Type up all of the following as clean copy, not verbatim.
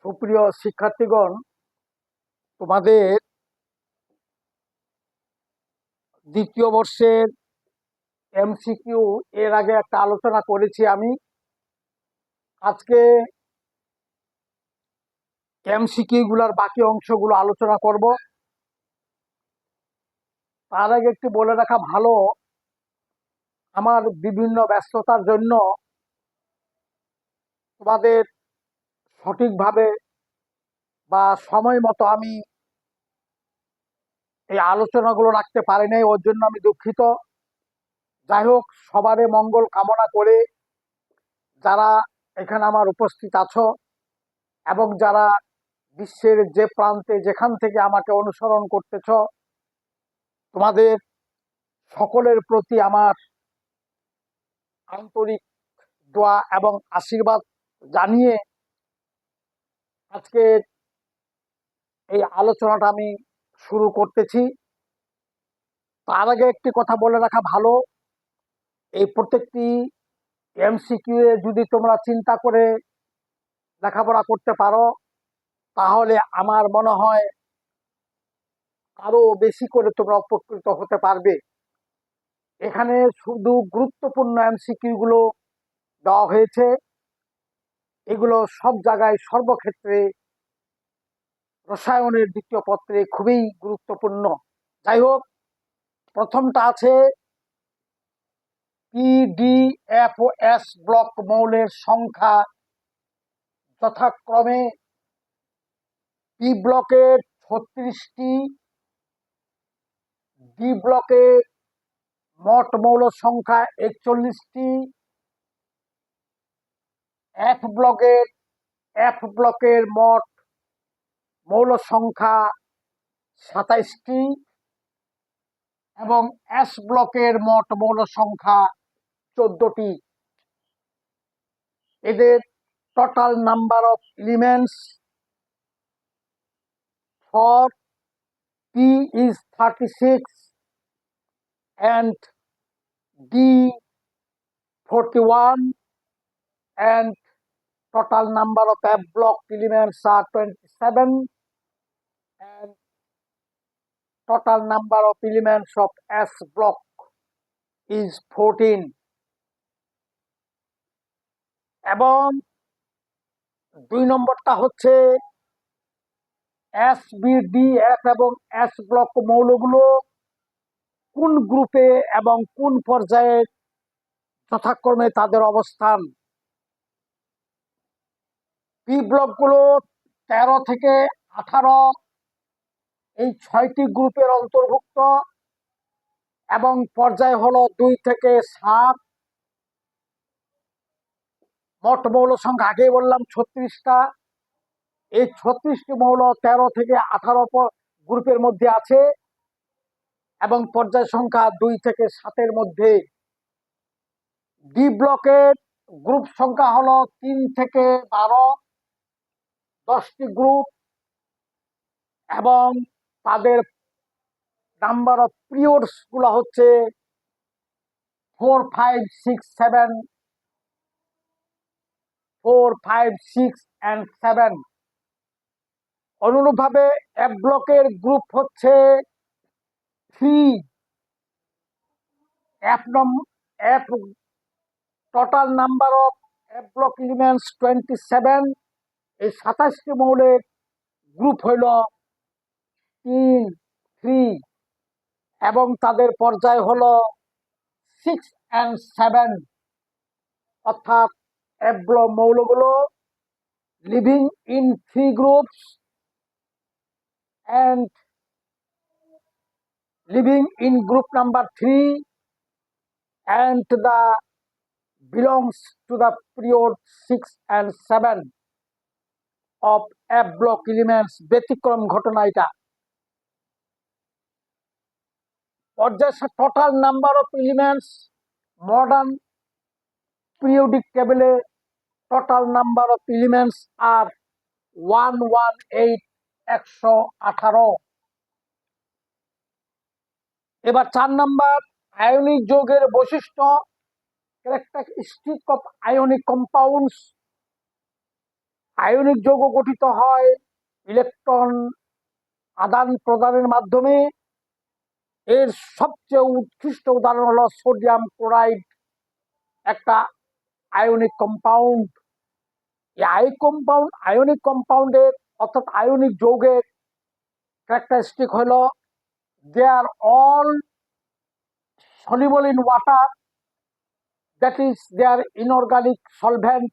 সুপ্রিয় শিক্ষার্থীগণ, তোমাদের দ্বিতীয় বর্ষের এমসিকিউ এর আগে একটা আলোচনা করেছি আমি। আজকে এমসিকিউ গুলার বাকি অংশগুলো আলোচনা করব। তার আগে একটু বলে রাখা ভালো, আমার বিভিন্ন ব্যস্ততার জন্য তোমাদের সঠিকভাবে বা সময় মতো আমি এই আলোচনাগুলো রাখতে পারি নাই, ওর জন্য আমি দুঃখিত। যাই হোক, সবারই মঙ্গল কামনা করে যারা এখানে আমার উপস্থিত আছো এবং যারা বিশ্বের যে প্রান্তে যেখান থেকে আমাকে অনুসরণ করতেছ, তোমাদের সকলের প্রতি আমার আন্তরিক দোয়া এবং আশীর্বাদ জানিয়ে আজকে এই আলোচনাটা আমি শুরু করতেছি। তার আগে একটি কথা বলে রাখা ভালো, এই প্রত্যেকটি এমসিকিউ এ যদি তোমরা চিন্তা করে লেখাপড়া করতে পারো, তাহলে আমার মনে হয় আরো বেশি করে তোমরা উপকৃত হতে পারবে। এখানে শুধু গুরুত্বপূর্ণ এমসিকিউ গুলো দেওয়া হয়েছে, এগুলো সব জায়গায় সর্বক্ষেত্রে রসায়নের দ্বিতীয় পত্রে খুবই গুরুত্বপূর্ণ। যাই হোক, প্রথমটা আছে পিডিএফ ও এস ব্লক মৌলের সংখ্যা যথাক্রমে পি ব্লকের 36টি, ডি ব্লকের মোট মৌল সংখ্যা 41টি, এফ ব্লকের মোট মৌল সংখ্যা 27টি এবং এস ব্লকের মোট মৌল সংখ্যা 14টি। এদের total number of elements for P is 36 and D 41 and total number of F block elements are 27 and total number of elements of S block is 14 এবং 2 নম্বরটা হচ্ছে SBDF এবং S ব্লক মৌলগুলো কোন গ্রুপে এবং কোন পর্যায়ে যথাক্রমে তাদের অবস্থান। পি ব্লকগুলো 13 থেকে 18 এই 6টি গ্রুপের অন্তর্ভুক্ত এবং পর্যায় হলো 2 থেকে 7। মোট মৌল সংখ্যা আগেই বললাম 36টা। এই 36টি মৌল 13 থেকে 18 গ্রুপের মধ্যে আছে এবং পর্যায় সংখ্যা 2 থেকে 7-এর মধ্যে। ডি ব্লকের গ্রুপ সংখ্যা হলো 3 থেকে 12, 10টি গ্রুপ এবং তাদের নাম্বার অফ পিরিয়ডস গুলো হচ্ছে 4, 5, 6, 7, 4, 5, 6 and 7। অনুরূপভাবে এফ ব্লকের গ্রুপ হচ্ছে 3। F total number of F block elements 27। এই 27টি মৌলের গ্রুপ হইল 3, 3 এবং তাদের পর্যায় হলো 6 and 7, অর্থাৎ এফ ব্লক মৌলগুলো living in 3 groups and living in group number 3 and the belongs to the period 6 and 7 of F block elements। ব্যতিক্রম ঘটনা এটা। পর্যায় total number of elements modern periodic টেবিলে টোটাল নাম্বার অফ এলিমেন্টস আর 118। এবার 4 number ionic যৌগের বৈশিষ্ট্য, characteristic of ionic compounds. Ionic যৌগ গঠিত হয় ইলেকট্রন আদান প্রদানের মাধ্যমে। এর সবচেয়ে উৎকৃষ্ট উদাহরণ হলো সোডিয়াম ক্লোরাইড, একটা আয়নিক কম্পাউন্ড। এই আয়নিক কম্পাউন্ডের অর্থাৎ আয়নিক যৌগের ক্যারেক্টারিস্টিক হলো they are all soluble in water, that is they are inorganic solvent,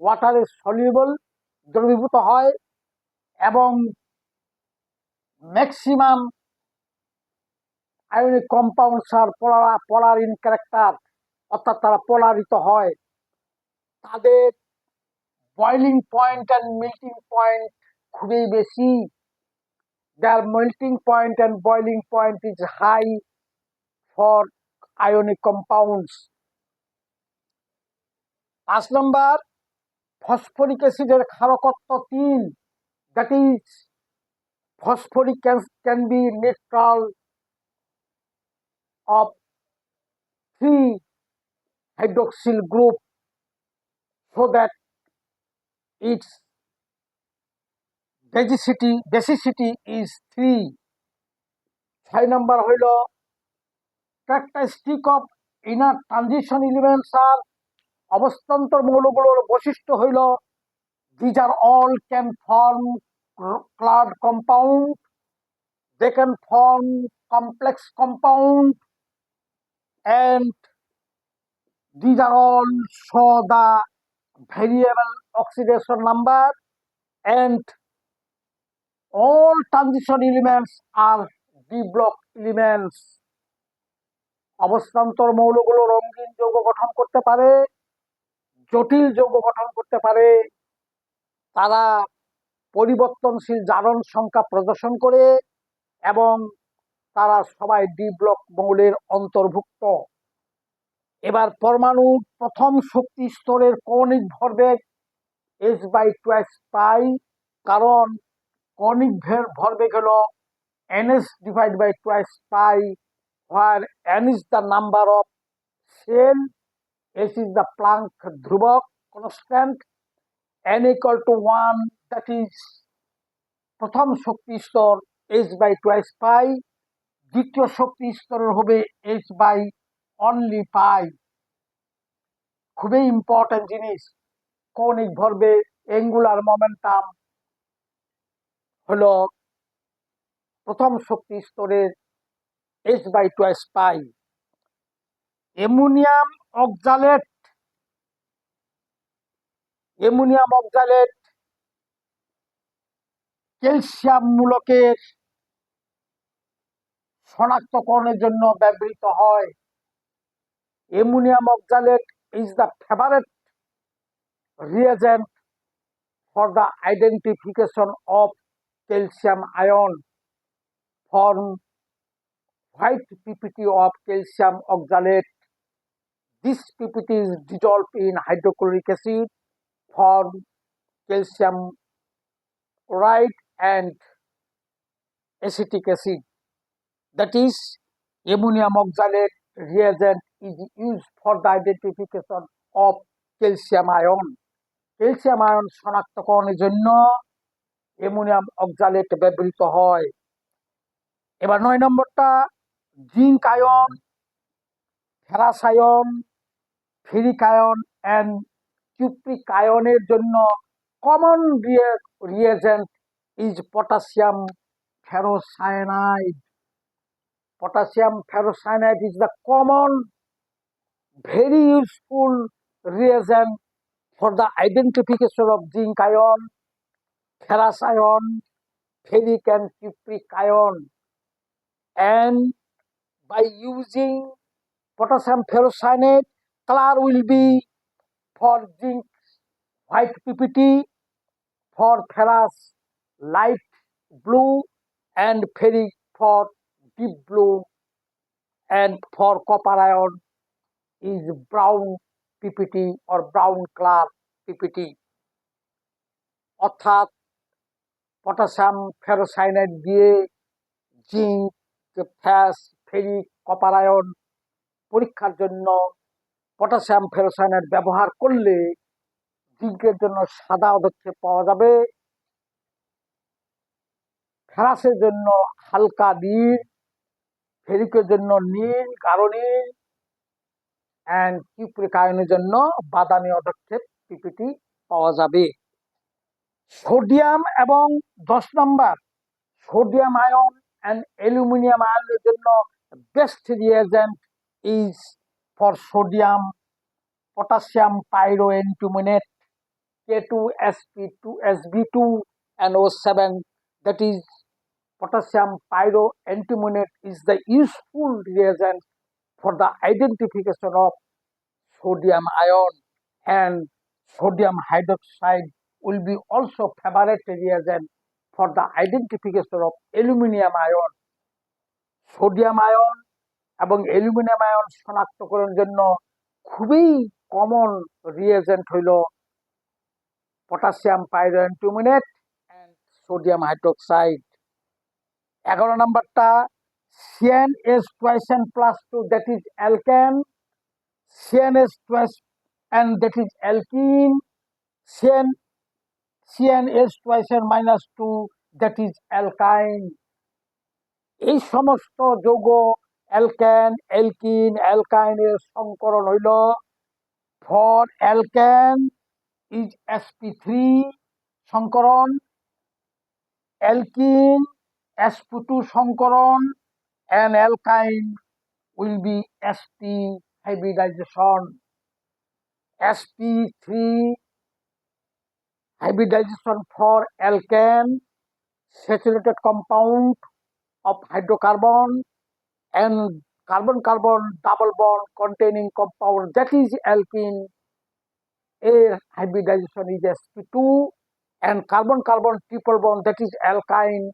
ওয়াটারে soluble, দ্রবীভূত হয়, এবং maximum ionic compounds are polar in character, অর্থাৎ তারা পোলারিত হয়। তাদের boiling point and melting point খুবই বেশি। Their melting point and boiling point is high for ionic compounds. 5 number, phosphoric অ্যাসিডের ক্ষারকত্ব 3, that is phosphoric can be neutral of 3 hydroxyl group so that its basicity is 3. 6 নম্বর হইল characteristic of inner transition elements are, অবস্থান্তর মৌলগুলোর বৈশিষ্ট্য হইল these are all can form clad compound, they can form complex compound, and these are all show the variable oxidation number, and all transition elements are d block elements. অবস্থান্তর মৌলগুলো রঙিন যৌগ গঠন করতে পারে, জটিল যৌগ গঠন করতে পারে, তারা পরিবর্তনশীল জারণ সংখ্যা প্রদর্শন করে, এবং তারা সবাই ডি ব্লক মৌলের অন্তর্ভুক্ত। এবার পরমাণুর প্রথম শক্তি স্তরের কৌণিক ভরবেগ h/2 পাই, কারণ কৌণিক ভরবেগ হলো ns divided by 2 pi, where n is the number of shell, s is the Planck ধ্রুবক constant, n equal to 1, that is প্রথম শক্তি স্তর h/2 পাই, দ্বিতীয় শক্তি স্তরের হবে h/only পাই। খুবই ইম্পর্টেন্ট জিনিস। কৌণিক ভরবেগ অ্যাঙ্গুলার মোমেন্টাম হলো প্রথম শক্তি স্তরের h/2 পাই। অ্যামোনিয়াম অক্সালেট ক্যালসিয়াম মূলকের শনাক্তকরণের জন্য ব্যবহৃত হয়। Ammonium oxalate is the favorite reagent for the identification of calcium ion. Form white PPT of calcium oxalate. This PPT is dissolved in hydrochloric acid, form calcium chloride and acetic acid. That is, ammonium oxalate reagent is used for the identification of calcium ion. Calcium ion শনাক্তকরণের জন্য ammonium oxalate ব্যবহৃত হয়। এবার 9 নম্বরটা, zinc ion, ferrous ion, ferric ion and cupric আয়নের জন্য common reagent is potassium ferrocyanide. Potassium ferrocyanide is the common, very useful reagent for the identification of zinc ion, ferrous ion, ferric and cupric ion. And by using potassium ferrocyanide, color will be for zinc white PPT, for ferrous light blue, and ferric for deep blue, and for copper ion is brown PPT or brown color PPT. অর্থাৎ potassium ফেরোসাইনাইড দিয়ে zinc, ferric, copper ion পরীক্ষার জন্য potassium ফেরোসাইনাইড ব্যবহার করলে জিঙ্কের জন্য সাদা পদক্ষেপ পাওয়া যাবে, ফেরাসের জন্য হালকা নীল, ফেরিকের জন্য নীল, গাঢ় নীল, অ্যান্ড কিউপ্রিক আয়নের জন্য বাদামি পদক্ষেপ পিপিটি পাওয়া যাবে। সোডিয়াম এবং 10 নম্বর সোডিয়াম আয়ন অ্যান্ড অ্যালুমিনিয়াম আয়নের জন্য best reagent is for sodium potassium pyroantimonate K2sp2sb2 and O7, that is potassium pyroantimonate is the useful reagent for the identification of sodium ion, and sodium hydroxide will be also favorite reagent for the identification of aluminium ion. Sodium ion এবং aluminium ion শনাক্তকরণের জন্য খুবই common reagent হইল potassium পাইরোঅ্যান্টিমোনেট and sodium hydroxide. 11 নম্বরটা CnH twice n plus 2, that is alkane, CnH twice and that is alkene, CnH twice n minus 2, that is alkyne। এই সমস্ত যৌগ alkane, alkyne, অ্যালকাইনের সংকরণ হইল ফর অ্যালকেন is sp3 সংকরণ, alkene sp2 সংকরণ, and alkyne will be sp hybridization। sp3 hybridization for alkane, saturated compound of hydrocarbon and carbon-carbon double bond containing compound, that is alkene, a hybridization is sp2, and carbon-carbon triple bond, that is alkyne,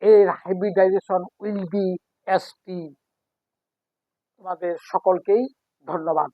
a hybridization will be sp। তোমাদের সকলকেই ধন্যবাদ।